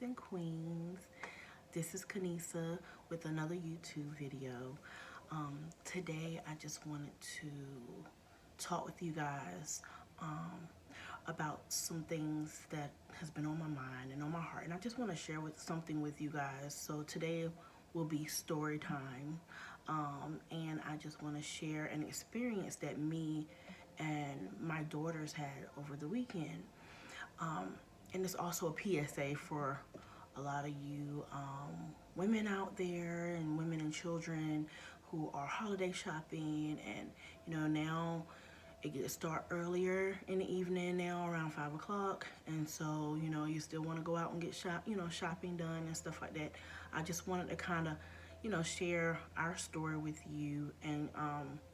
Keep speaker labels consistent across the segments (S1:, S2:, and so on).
S1: and queens. This is Kanisa with another YouTube video. Today I just wanted to talk with you guys about some things that has been on my mind and on my heart, and I just want to share something with you guys. So today will be story time, and I just want to share an experience that me and my daughters had over the weekend. And it's also a PSA for a lot of you women out there and women and children who are holiday shopping. And now it gets start earlier in the evening now, around 5 o'clock, and so you still want to go out and get shopping done and stuff like that. I just wanted to kind of share our story with you, and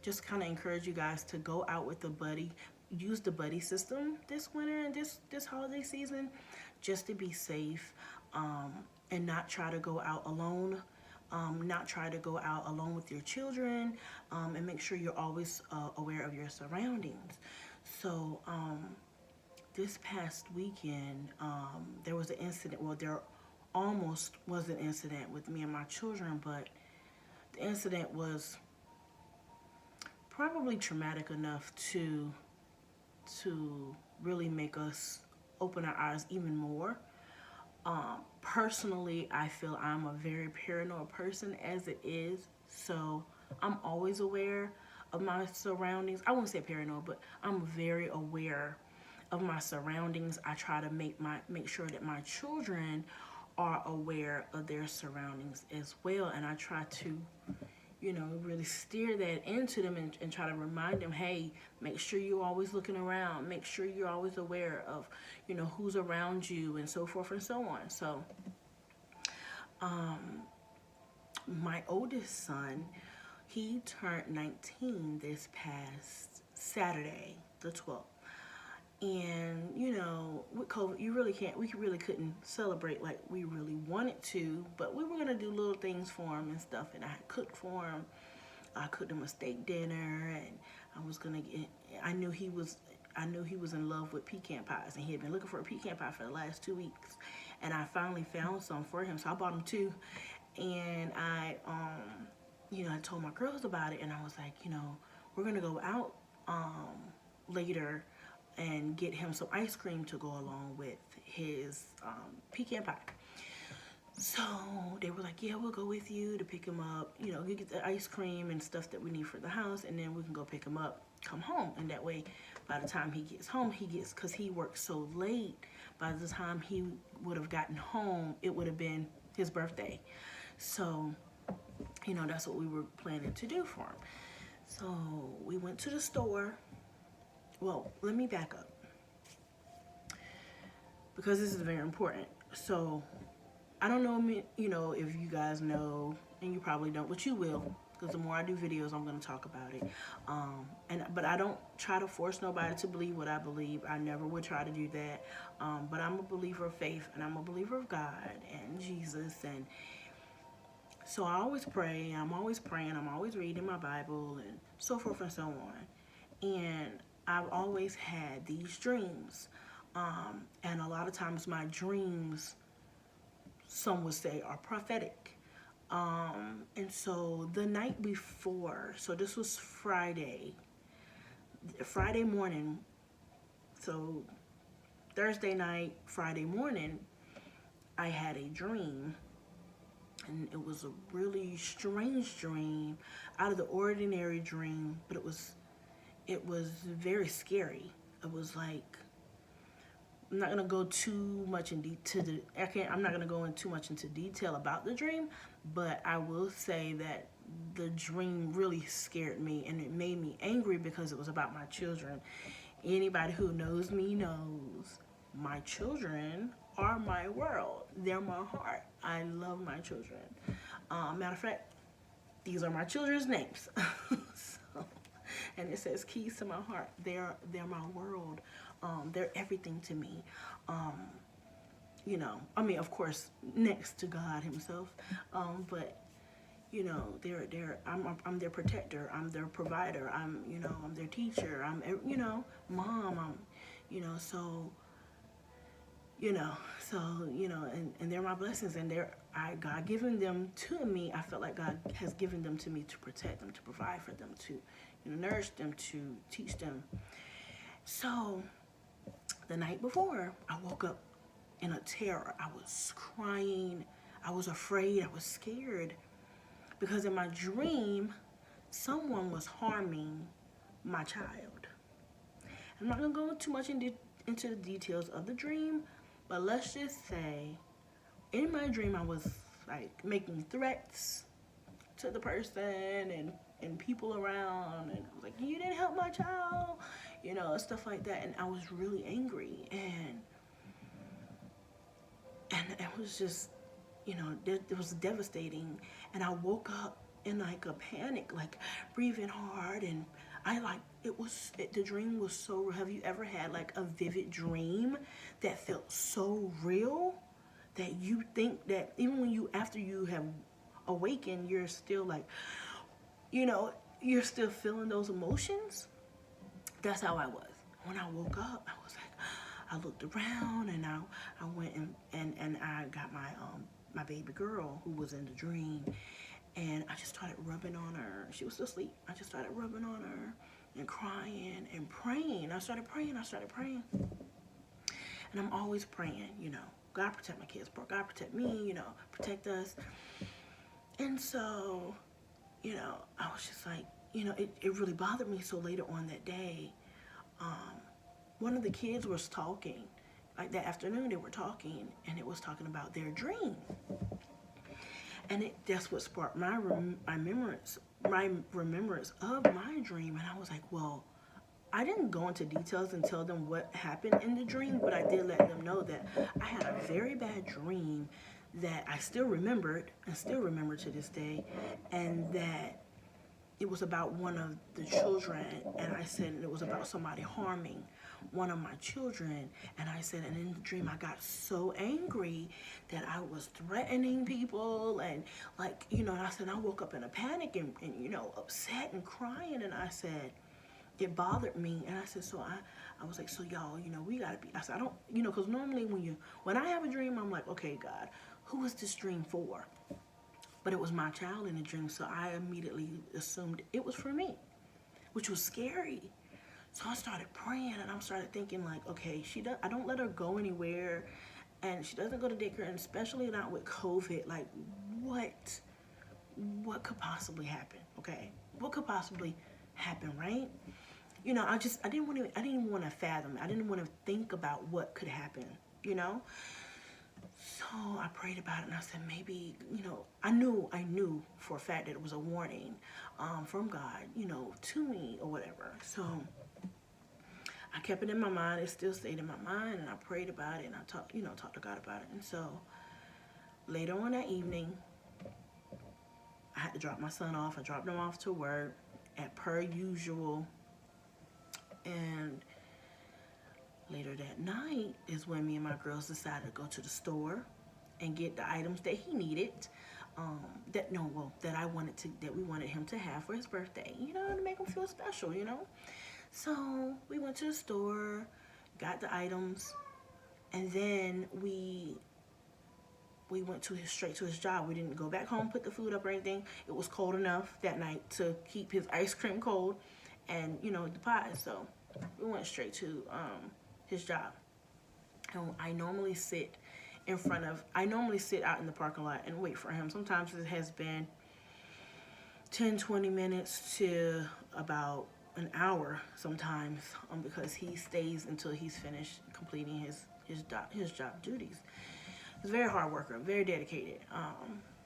S1: just kind of encourage you guys to go out with a buddy. Use the buddy system this winter and this holiday season, just to be safe, and not try to go out alone. Not try to go out alone with your children, and make sure you're always aware of your surroundings. So this past weekend, there was an incident. Well, there almost was an incident with me and my children, but the incident was probably traumatic enough to really make us open our eyes even more. Personally, I feel I'm a very paranoid person as it is, so I'm always aware of my surroundings. I wouldn't say paranoid, but I'm very aware of my surroundings. I try to make sure that my children are aware of their surroundings as well, and I try to really steer that into them, and try to remind them, hey, make sure you're always looking around, make sure you're always aware of who's around you, and so forth and so on. So my oldest son, he turned 19 this past Saturday, the 12th. And with COVID, we really couldn't celebrate like we really wanted to, but we were gonna do little things for him and stuff. And I cooked for him. I cooked him a steak dinner, and I knew he was in love with pecan pies, and he had been looking for a pecan pie for the last 2 weeks. And I finally found some for him, so I bought him 2. And I told my girls about it, and I was like, we're gonna go out later and get him some ice cream to go along with his pecan pie. So they were like, yeah, we'll go with you to pick him up. You get the ice cream and stuff that we need for the house, and then we can go pick him up, come home. And that way, by the time he gets home, because he works so late, by the time he would have gotten home, it would have been his birthday. So, that's what we were planning to do for him. So we went to the store. Well, let me back up, because this is very important. So I don't know, if you guys know, and you probably don't, but you will, because the more I do videos, I'm going to talk about it. But I don't try to force nobody to believe what I believe. I never would try to do that. But I'm a believer of faith, and I'm a believer of God and Jesus, and so I always pray. I'm always praying. I'm always reading my Bible and so forth and so on. And I've always had these dreams. And a lot of times my dreams, some would say, are prophetic. And so the night before, so this was Friday morning. So Thursday night, Friday morning, I had a dream. And it was a really strange dream, out of the ordinary dream, but it was very scary. It was like, I'm not gonna go too much I'm not gonna go in too much into detail about the dream, but I will say that the dream really scared me, and it made me angry because it was about my children. Anybody who knows me knows my children are my world. They're my heart. I love my children. Matter of fact, these are my children's names. So, and it says keys to my heart. They're my world. They're everything to me. Of course, next to God Himself. But I'm their protector. I'm their provider. I'm their teacher. I'm mom. So you know. So, you know, and they're my blessings, and God given them to me. I felt like God has given them to me to protect them, to provide for them, to, you know, nourish them, to teach them. So the night before, I woke up in a terror. I was crying. I was afraid. I was scared because in my dream, someone was harming my child. I'm not gonna go too much into the details of the dream, but let's just say, in my dream, I was like making threats to the person and people around, and I was like, "You didn't help my child," you know, stuff like that. And I was really angry, and it was just, you know, it was devastating. And I woke up in like a panic, like breathing hard, and the dream was so. Have you ever had like a vivid dream that felt so real that you think that even when you, after you have awakened, you're still like, you know, you're still feeling those emotions? That's how I was. When I woke up, I was like, I looked around, and I went and I got my baby girl who was in the dream, and I just started rubbing on her. She was still asleep. I just started rubbing on her and crying and praying. I started praying. And I'm always praying, you know, God protect my kids, God protect me, you know, protect us. And so, you know, I was just like, you know, it really bothered me. So later on that day, one of the kids was talking, like that afternoon they were talking, and it was talking about their dream. And that's what sparked my remembrance of my dream. And I was like, well, I didn't go into details and tell them what happened in the dream, but I did let them know that I had a very bad dream that I still remembered and still remember to this day, and that it was about one of the children, and I said it was about somebody harming one of my children, and I said, and in the dream I got so angry that I was threatening people, and like, you know, and I said I woke up in a panic and you know, upset and crying, and I said, it bothered me, and I said, so I was like, so y'all, you know, we gotta be, I said, I don't, you know, because normally when I have a dream, I'm like, okay, God, who is this dream for? But it was my child in the dream, so I immediately assumed it was for me, which was scary. So I started praying, and I started thinking like, okay, I don't let her go anywhere, and she doesn't go to daycare, and especially not with COVID. Like, what could possibly happen? Okay, what could possibly happen, right? You know, I didn't want to fathom. I didn't want to think about what could happen. You know. So I prayed about it, and I said, maybe, you know, I knew for a fact that it was a warning from God, you know, to me or whatever. So I kept it in my mind. It still stayed in my mind, and I prayed about it, and I talked to God about it. And so later on that evening, I had to drop my son off. I dropped him off to work at per usual, and later that night is when me and my girls decided to go to the store and get the items that he needed, that we wanted him to have for his birthday, you know, to make him feel special, you know. So we went to the store, got the items, and then we went straight to his job. We didn't go back home, put the food up or anything. It was cold enough that night to keep his ice cream cold, and you know, the pie. So we went straight to his job. And I normally sit out in the parking lot and wait for him. Sometimes it has been 10-20 minutes to about an hour sometimes, because he stays until he's finished completing his job duties. He's a very hard worker, very dedicated.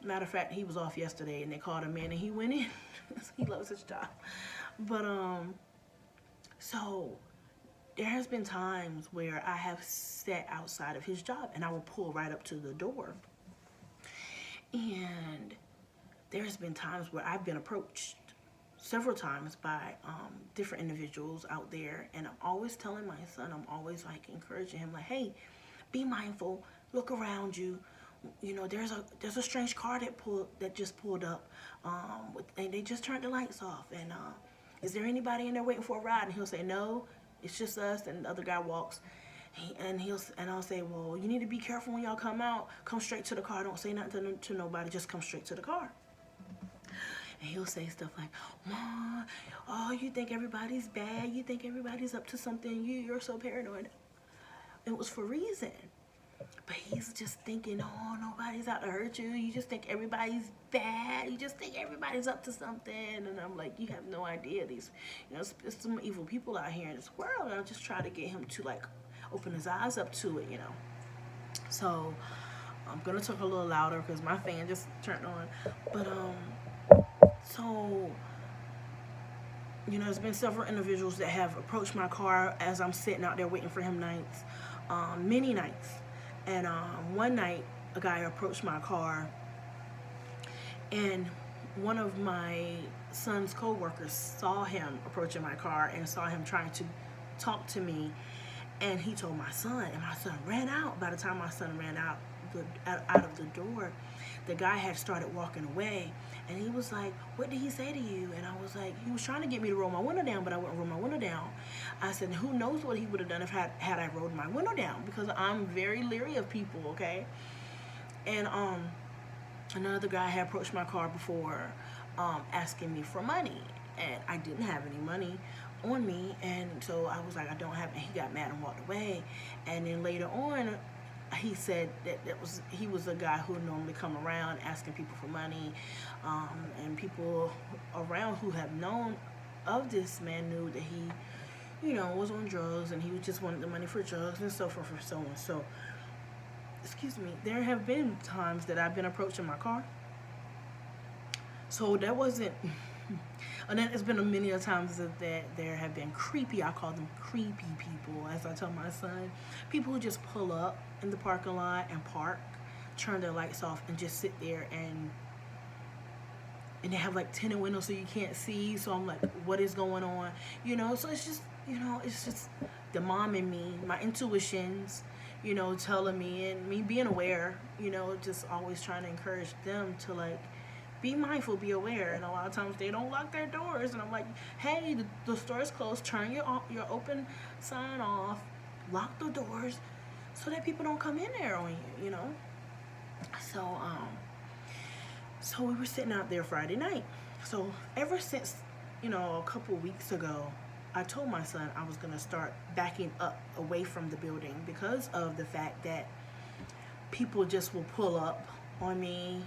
S1: Matter of fact, he was off yesterday, and they called him in, and he went in. He loves his job. But so there has been times where I have sat outside of his job, and I will pull right up to the door. And there's been times where I've been approached several times by different individuals out there, and I'm always telling my son, I'm always like encouraging him, like, hey, be mindful, look around you. You know, there's a strange car that just pulled up, and they just turned the lights off. And is there anybody in there waiting for a ride? And he'll say, no, it's just us. And the other guy walks, And I'll say, well, you need to be careful when y'all come out. Come straight to the car. Don't say nothing to nobody. Just come straight to the car. And he'll say stuff like, Mom, oh, you think everybody's bad? You think everybody's up to something? You're so paranoid. It was for reason. But he's just thinking, oh, nobody's out to hurt you. You just think everybody's bad. You just think everybody's up to something. And I'm like, you have no idea. These, there's some evil people out here in this world. And I just try to get him to like open his eyes up to it, So I'm gonna talk a little louder because my fan just turned on. But so there's been several individuals that have approached my car as I'm sitting out there waiting for him nights, many nights. And one night, a guy approached my car, and one of my son's co-workers saw him approaching my car and saw him trying to talk to me, and he told my son, and my son ran out. By the time my son ran out of the door, the guy had started walking away, and he was like, what did he say to you? And I was like, he was trying to get me to roll my window down, but I wouldn't roll my window down. I said, who knows what he would have done if had I rolled my window down, because I'm very leery of people, okay? And another guy had approached my car before, asking me for money, and I didn't have any money on me, and so I was like, I don't have it. He got mad and walked away. And then later on, he said that he was a guy who would normally come around asking people for money, and people around who have known of this man knew that he, was on drugs, and he just wanted the money for drugs and so forth and so on. So, excuse me, there have been times that I've been approaching my car. So that wasn't, and then it's been many times that there have been creepy, I call them creepy people, as I tell my son, people who just pull up in the parking lot and park, turn their lights off, and just sit there, and they have like tinted windows so you can't see. So I'm like, what is going on? So it's just, it's just the mom in me, my intuitions, telling me, and me being aware, just always trying to encourage them to like, be mindful, be aware. And a lot of times they don't lock their doors, and I'm like, hey, the store is closed, turn your open sign off, lock the doors so that people don't come in there on you, So we were sitting out there Friday night. So ever since, a couple weeks ago, I told my son I was going to start backing up away from the building because of the fact that people just will pull up on me,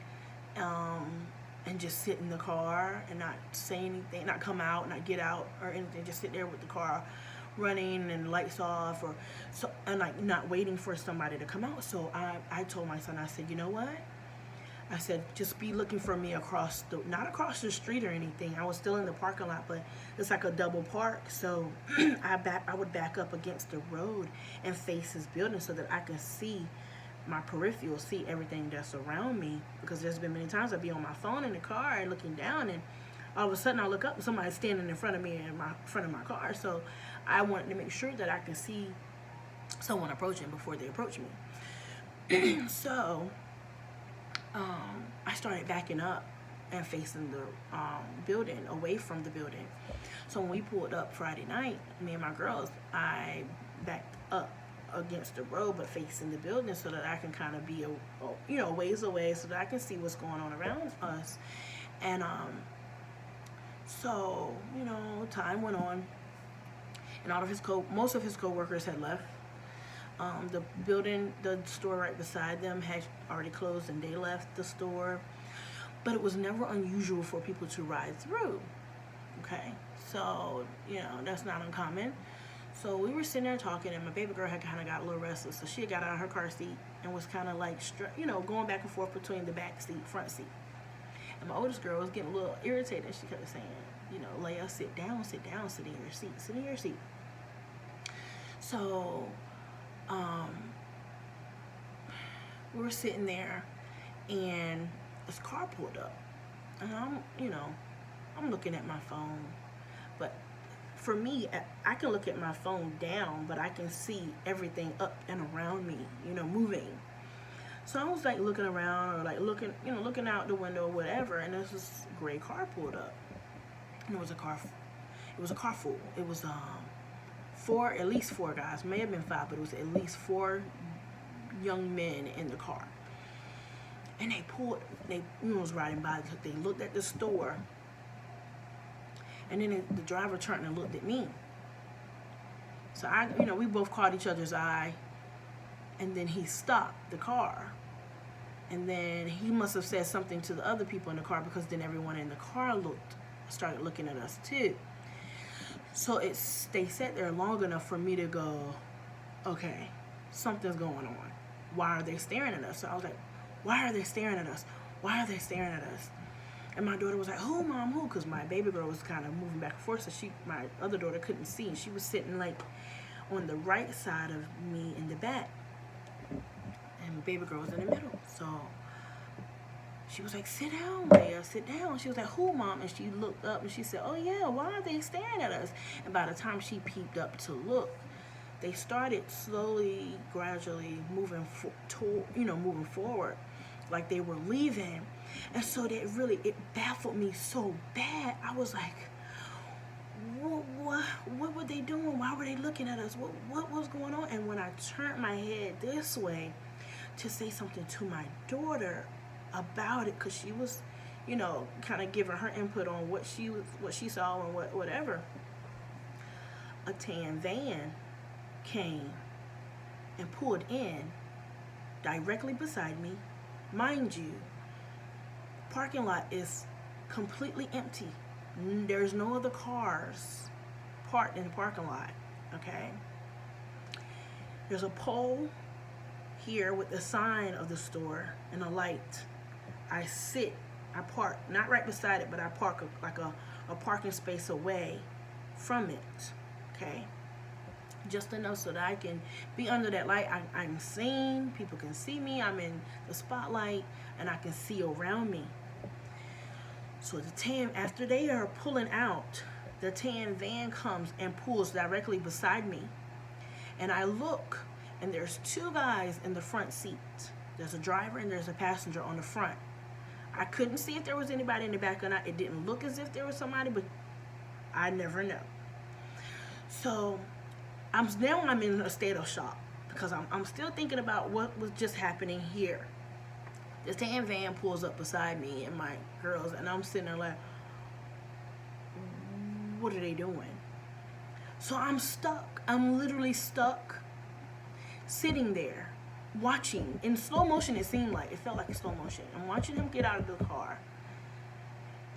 S1: and just sit in the car and not say anything, not come out, not get out or anything, just sit there with the car running and lights off, and like not waiting for somebody to come out. So I told my son, I said, you know what? I said, just be looking for me not across the street or anything. I was still in the parking lot, but it's like a double park. So I would back up against the road and face his building so that I can see my peripheral, see everything that's around me, because there's been many times I'd be on my phone in the car and looking down, and all of a sudden I look up and somebody's standing in front of me in front of my car. So I wanted to make sure that I can see someone approaching before they approach me. So I started backing up and facing the building, away from the building. So when we pulled up Friday night, me and my girls, I backed up against the road but facing the building so that I can kind of be a ways away so that I can see what's going on around us. And so time went on, and most of his co-workers had left. The store right beside them had already closed, and they left the store. But it was never unusual for people to ride through. Okay, so that's not uncommon. So we were sitting there talking, and my baby girl had kind of got a little restless. So she had got out of her car seat and was kind of like, going back and forth between the back seat, front seat. And my oldest girl was getting a little irritated. She kept saying, Leia, sit down, sit in your seat. So we were sitting there, and this car pulled up. And I'm looking at my phone. But for me, I can look at my phone down, but I can see everything up and around me, moving. So I was like looking around, or like looking out the window or whatever, and this gray car pulled up. And it was a car full. It was at least four guys, may have been five, but it was at least four young men in the car. And they was riding by, they looked at the store, and then the driver turned and looked at me. So we both caught each other's eye, and then he stopped the car. And then he must have said something to the other people in the car, because then everyone in the car started looking at us too. So they sat there long enough for me to go, okay, something's going on. Why are they staring at us? So I was like, why are they staring at us? Why are they staring at us? And my daughter was like, who, Mom, who? Because my baby girl was kind of moving back and forth, so my other daughter couldn't see. And she was sitting like on the right side of me in the back. And baby girl was in the middle. So she was like, sit down, Leia, sit down. She was like, who, Mom? And she looked up and she said, oh yeah, why are they staring at us? And by the time she peeped up to look, they started slowly, gradually moving forward, like they were leaving. And so it baffled me so bad. I was like, what were they doing? Why were they looking at us? What was going on? And when I turned my head this way to say something to my daughter about it, because she was, kind of giving her input on what she saw and whatever, a tan van came and pulled in directly beside me. Mind you, parking lot is completely empty. There's no other cars parked in the parking lot, okay? There's a pole here with the sign of the store and a light. I park, not right beside it, but I park a parking space away from it, okay? Just enough so that I can be under that light. I'm seen, people can see me, I'm in the spotlight, and I can see around me. So after they are pulling out, the tan van comes and pulls directly beside me. And I look, and there's two guys in the front seat. There's a driver and there's a passenger on the front. I couldn't see if there was anybody in the back or not. It didn't look as if there was somebody, but I never know. So I'm in a state of shock, because I'm still thinking about what was just happening here. The tan van pulls up beside me and my girls, and I'm sitting there like, what are they doing? So I'm stuck. I'm literally stuck, sitting there, watching in slow motion. It felt like slow motion. I'm watching him get out of the car,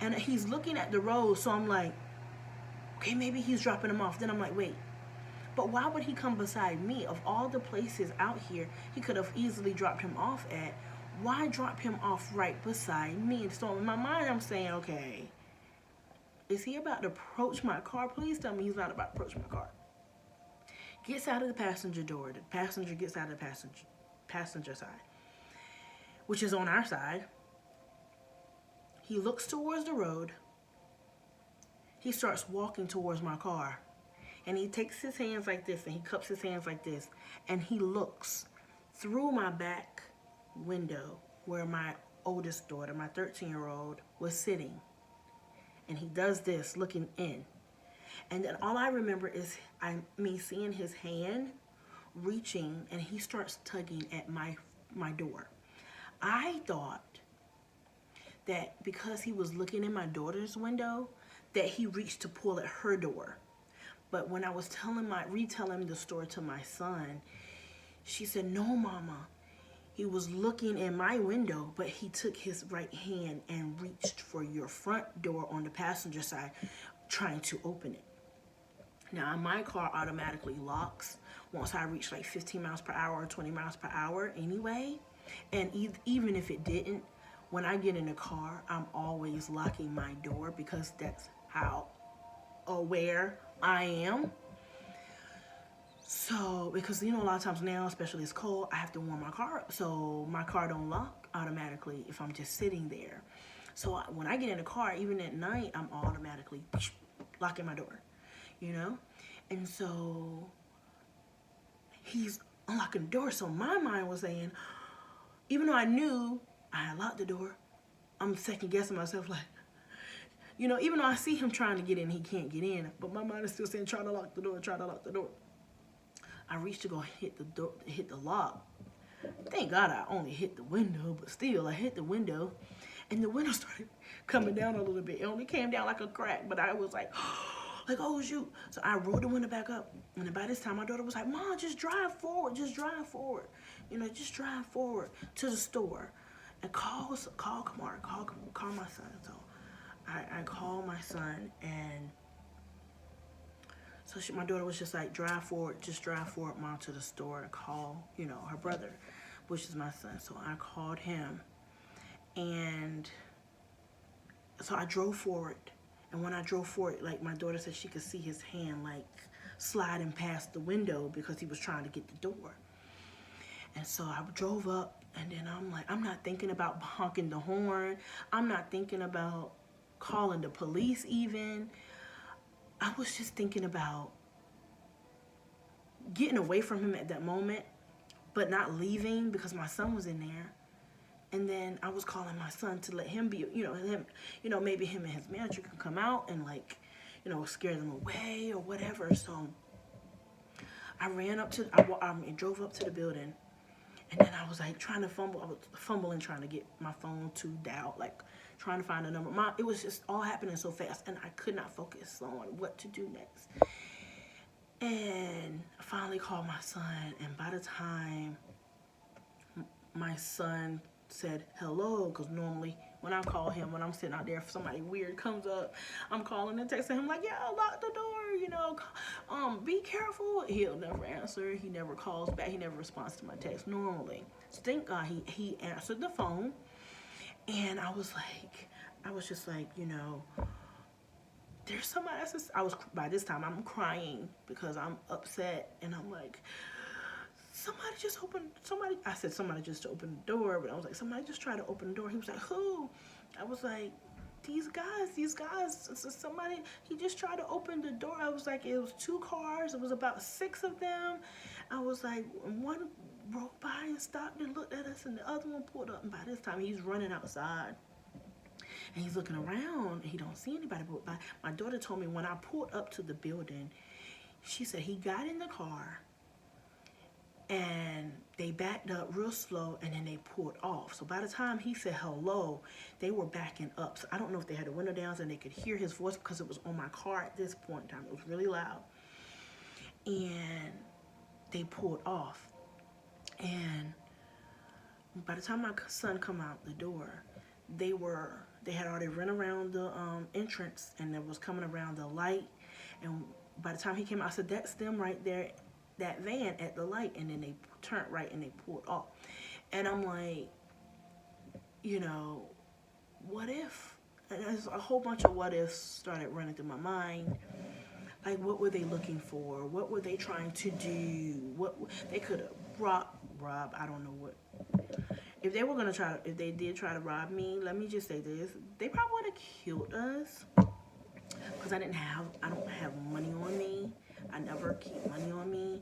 S1: and he's looking at the road. So I'm like, okay, maybe he's dropping him off. Then I'm like, wait, but why would he come beside me? Of all the places out here he could have easily dropped him off at, why drop him off right beside me? And so in my mind, I'm saying, okay, is he about to approach my car? Please tell me he's not about to approach my car. Gets out of the passenger door. The passenger gets out of the passenger side, which is on our side. He looks towards the road. He starts walking towards my car. And he takes his hands like this, and he cups his hands like this, and he looks through my back window where my oldest daughter, my 13-year-old, was sitting. And he does this, looking in. And then all I remember is me seeing his hand reaching, and he starts tugging at my door. I thought that because he was looking in my daughter's window, that he reached to pull at her door. But when I was retelling the story to my son, she said, no, Mama, he was looking in my window, but he took his right hand and reached for your front door on the passenger side, trying to open it. Now, my car automatically locks once I reach like 15 miles per hour or 20 miles per hour anyway. And even if it didn't, when I get in the car, I'm always locking my door, because that's how aware I am. So, because a lot of times now, especially it's cold, I have to warm my car up, so my car don't lock automatically if I'm just sitting there. So when I get in the car, even at night, I'm automatically locking my door, and so he's unlocking the door. So my mind was saying, even though I knew I had locked the door, I'm second guessing myself, like, You know, even though I see him trying to get in, he can't get in. But my mind is still saying, try to lock the door, try to lock the door. I reached to go hit the door, hit the lock. Thank God I only hit the window, but still, I hit the window. And the window started coming down a little bit. It only came down like a crack, but I was like, like, oh, shoot. So I rolled the window back up. And by this time, my daughter was like, Mom, just drive forward. Just drive forward. You know, just drive forward to the store. And call Kamar, call my son. So I called my son, and so my daughter was just like, drive forward, just drive forward, Mom, to the store and call, you know, her brother, which is my son. So I called him, and so I drove forward. And when I drove forward, like, my daughter said she could see his hand, like, sliding past the window because he was trying to get the door. And so I drove up, and then I'm like, I'm not thinking about honking the horn. I'm not thinking about calling the police even. I was just thinking about getting away from him at that moment, but not leaving because my son was in there. And then I was calling my son to let him be, maybe him and his manager can come out and, like, scare them away or whatever. So I ran up to, I drove up to the building, and then I was like trying to fumble. I was fumbling trying to get my phone to dial, like trying to find a number. It was just all happening so fast, and I could not focus on what to do next. And I finally called my son, and by the time my son said hello, because normally when I call him, when I'm sitting out there, if somebody weird comes up, I'm calling and texting him like, yeah, lock the door, be careful. He'll never answer. He never calls back. He never responds to my text normally. So thank God he answered the phone. And I was just like, there's somebody else. By this time, I'm crying because I'm upset, and I'm like, somebody just opened the door, but I was like, somebody just tried to open the door. He was like, who? I was like, these guys, somebody, he just tried to open the door. I was like, it was 2 cars. It was about 6 of them. I was like, one rolled by and stopped and looked at us, and the other one pulled up, and by this time, he's running outside. And he's looking around, and he don't see anybody. But my daughter told me when I pulled up to the building, she said he got in the car, and they backed up real slow, and then they pulled off. So by the time he said hello, they were backing up. So I don't know if they had the window down and they could hear his voice because it was on my car at this point in time. It was really loud. And they pulled off. And by the time my son come out the door, they had already run around the entrance, and they was coming around the light. And by the time he came out, I said, that's them right there, that van at the light. And then they turned right and they pulled off. And I'm like, what if? And there's a whole bunch of what ifs started running through my mind. Like, what were they looking for? What were they trying to do? What they could have robbed, I don't know what. If they did try to rob me, let me just say this, they probably would have killed us, because I don't have money on me. I never keep money on me.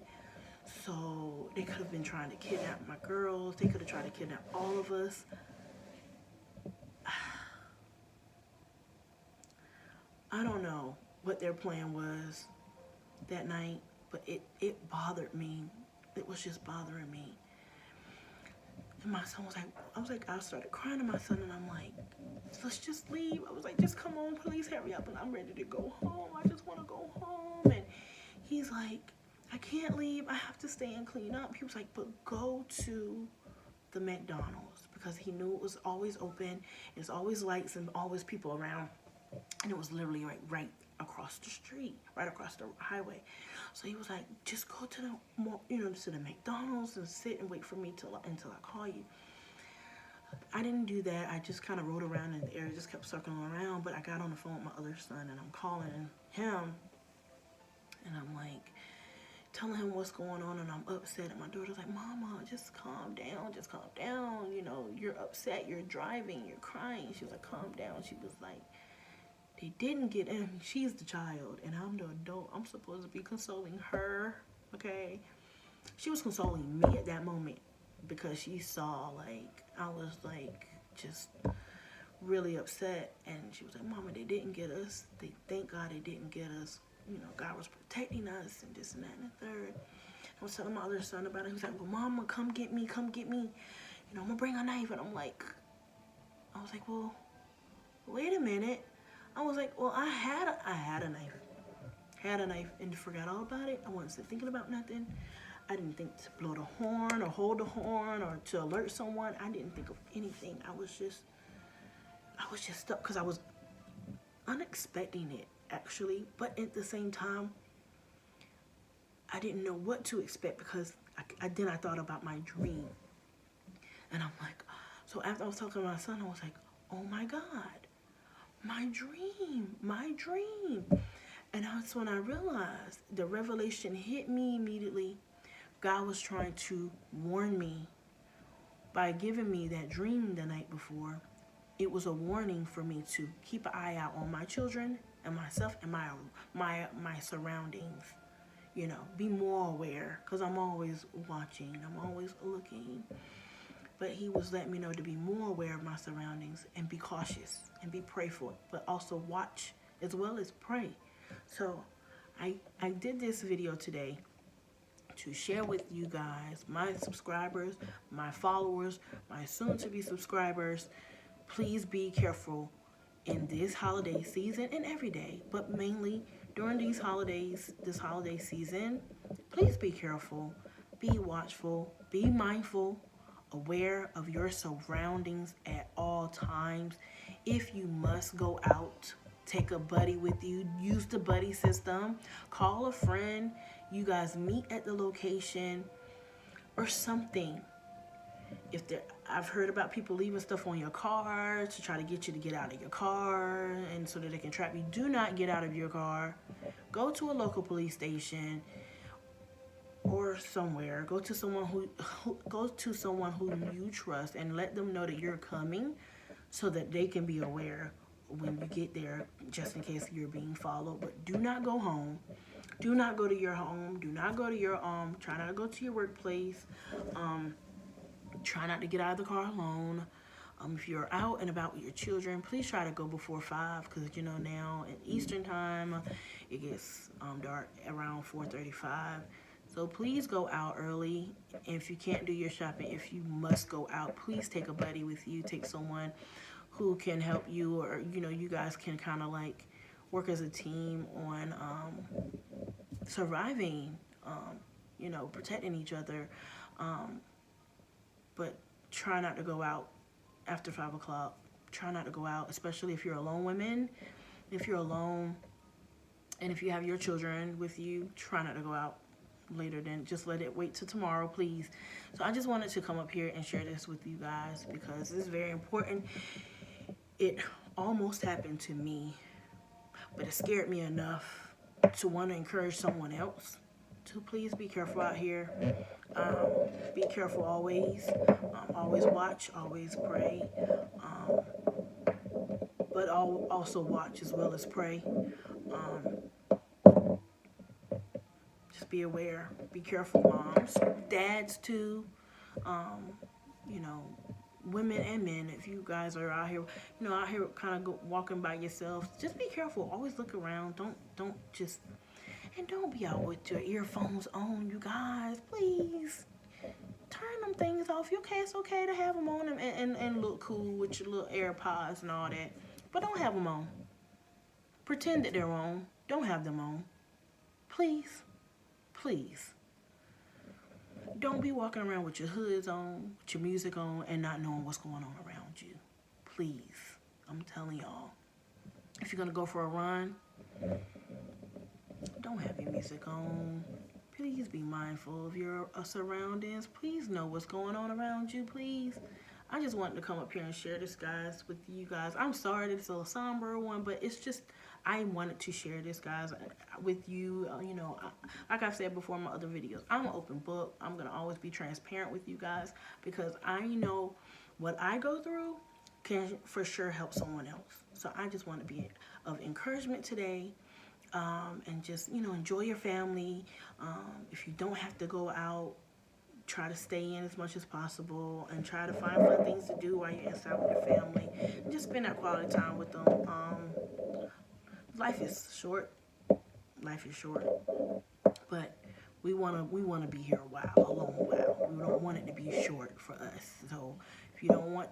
S1: So they could have been trying to kidnap my girls. They could have tried to kidnap all of us. I don't know what their plan was that night, but it bothered me. It was just bothering me. And my son I started crying to my son, and I'm like, let's just leave. I was like, just come on, please hurry up, and I'm ready to go home. I just want to go home. And he's like, I can't leave. I have to stay and clean up. He was like, but go to the McDonald's, because he knew it was always open. There's always lights and always people around. And it was literally right across the street, right across the highway. So he was like, just go to the McDonald's and sit and wait for me until I call you. I didn't do that. I just kind of rode around in the area, just kept circling around. But I got on the phone with my other son, and I'm calling him, and I'm like, telling him what's going on, and I'm upset. And my daughter's like, Mama, just calm down, you're upset, you're driving, you're crying. She was like, calm down. She was like, they didn't get in. She's the child, and I'm the adult. I'm supposed to be consoling her, okay? She was consoling me at that moment, because she saw, like, I was, like, just really upset, and she was like, Mama, they didn't get us. They thank God they didn't get us. You know, God was protecting us and this and that and the third. I was telling my other son about it. He was like, well, Mama, come get me, come get me. You know, I'm gonna bring a knife. And I was like, well, wait a minute. I was like, well, I had a knife. Had a knife and forgot all about it. I wasn't thinking about nothing. I didn't think to blow the horn or hold the horn or to alert someone. I didn't think of anything. I was just stuck because I was unexpecting it, actually. But at the same time, I didn't know what to expect because then I thought about my dream. And I'm like, so after I was talking to my son, I was like, oh my God, my dream, my dream. And that's when I realized the revelation hit me immediately. God was trying to warn me by giving me that dream the night before. It was a warning for me to keep an eye out on my children and myself and my surroundings. You know, be more aware, because I'm always watching, I'm always looking. But he was letting me know to be more aware of my surroundings and be cautious and be prayerful, but also watch as well as pray. So I did this video today to share with you guys, my subscribers, my followers, my soon-to-be subscribers. Please be careful in this holiday season and every day, but mainly during these holidays, this holiday season. Please be careful, be watchful, be mindful, aware of your surroundings at all times. If you must go out, take a buddy with you. Use the buddy system. Call a friend. You guys meet at the location or something. I've heard about people leaving stuff on your car to try to get you to get out of your car and so that they can trap you. Do not get out of your car. Go to a local police station or somewhere. Go to someone who you trust and let them know that you're coming so that they can be aware when you get there, just in case you're being followed. But do not go home. Do not go to your home. Do not go to your try not to go to your workplace. Try not to get out of the car alone. If you're out and about with your children, please try to go before 5, because you know now in Eastern time it gets dark around 4:35. So please go out early. And if you can't do your shopping, if you must go out, please take a buddy with you. Take someone who can help you, or you know, you guys can kind of like work as a team on surviving, you know, protecting each other. But try not to go out after 5 o'clock. Try not to go out, especially if you're alone, women. If you're alone and if you have your children with you, try not to go out later than, just let it wait till tomorrow, please. So I just wanted to come up here and share this with you guys because this is very important. It almost happened to me, but it scared me enough to want to encourage someone else to please be careful out here. Be careful always. Always watch, always pray. But also watch as well as pray. Just be aware. Be careful, moms. Dads too. You know, women and men, if you guys are out here, you know, out here kind of walking by yourselves, just be careful. Always look around. Don't just, and don't be out with your earphones on, you guys. Please turn them things off. Okay, it's okay to have them on and look cool with your little AirPods and all that, but don't have them on. Pretend that they're on. Don't have them on. Please. Please. Don't be walking around with your hoods on, with your music on, and not knowing what's going on around you. Please. I'm telling y'all. If you're going to go for a run, don't have your music on. Please be mindful of your surroundings. Please know what's going on around you, please. I just wanted to come up here and share this, guys, with you guys. I'm sorry that it's a somber one, but it's just, I wanted to share this, guys, with you. You know, like I've said before in my other videos, I'm an open book. I'm going to always be transparent with you guys because I know what I go through can for sure help someone else. So I just want to be of encouragement today. And just, you know, enjoy your family. If you don't have to go out, try to stay in as much as possible and try to find fun things to do while you're inside with your family. And just spend that quality time with them. Life is short. Life is short. But we wanna be here a while, a long while. We don't want it to be short for us. So if you don't want,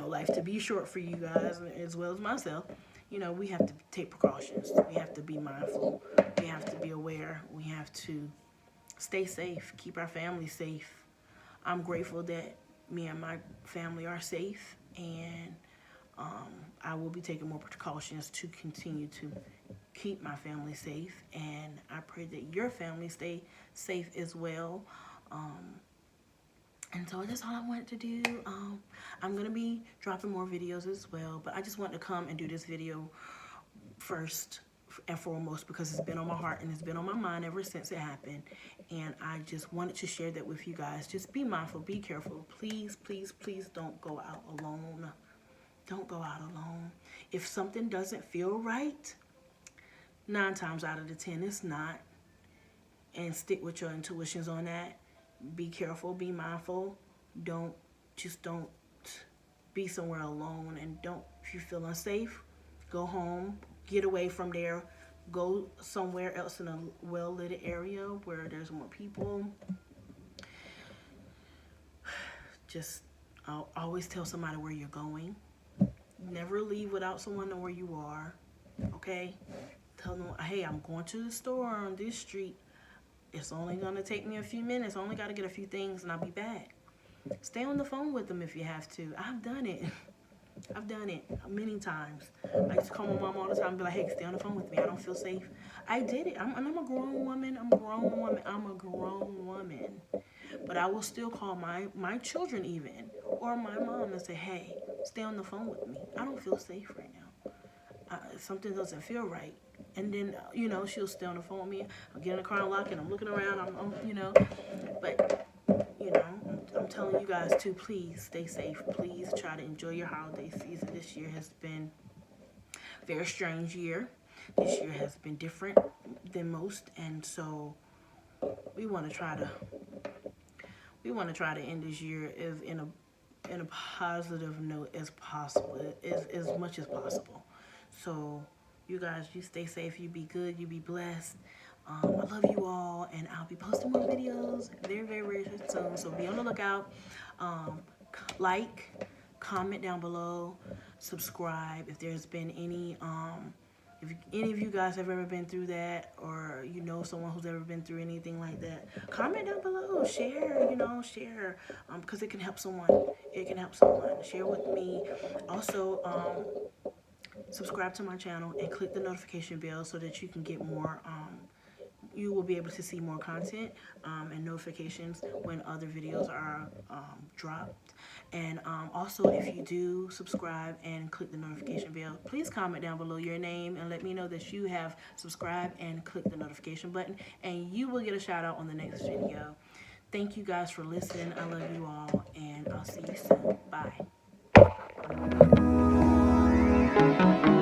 S1: life to be short for you guys as well as myself, we have to take precautions. We have to be mindful. We have to be aware. We have to stay safe, keep our family safe. I'm grateful that me and my family are safe, and I will be taking more precautions to continue to keep my family safe, and I pray that your family stay safe as well. And so that's all I wanted to do. I'm going to be dropping more videos as well, but I just wanted to come and do this video first and foremost because it's been on my heart and it's been on my mind ever since it happened. And I just wanted to share that with you guys. Just be mindful, be careful. Please, please, please don't go out alone. Don't go out alone. If something doesn't feel right, 9 times out of the 10 it's not. And stick with your intuitions on that. Be careful, be mindful. Don't be somewhere alone, and if you feel unsafe, go home, get away from there, go somewhere else in a well-lit area where there's more people. Just I'll always tell somebody where you're going. Never leave without someone knowing where you are. Okay? Tell them, hey, I'm going to the store on this street. It's only going to take me a few minutes. I only got to get a few things and I'll be back. Stay on the phone with them if you have to. I've done it. I've done it many times. I used to call my mom all the time and be like, hey, stay on the phone with me. I don't feel safe. I did it. I'm a grown woman. I'm a grown woman. But I will still call my children even, or my mom, and say, hey, stay on the phone with me. I don't feel safe right now. Something doesn't feel right. And then, she'll stay on the phone with me. I'll get in the car and lock it. I'm looking around. But, I'm telling you guys to please stay safe. Please try to enjoy your holiday season. This year has been a very strange year. This year has been different than most. And so we want to try to end this year in a positive note as possible, as much as possible. So you guys, you stay safe, you be good, you be blessed. I love you all, and I'll be posting more videos very, very, very soon. So be on the lookout. Like, comment down below, subscribe if there's been any if any of you guys have ever been through that, or someone who's ever been through anything like that, comment down below, share, share, because it can help someone. It can help someone. Share with me. Also, subscribe to my channel and click the notification bell so that you can get more, you will be able to see more content and notifications when other videos are dropped. And also, if you do subscribe and click the notification bell, please comment down below your name and let me know that you have subscribed and clicked the notification button, and you will get a shout out on the next video. Thank you guys for listening. I love you all, and I'll see you soon. Bye.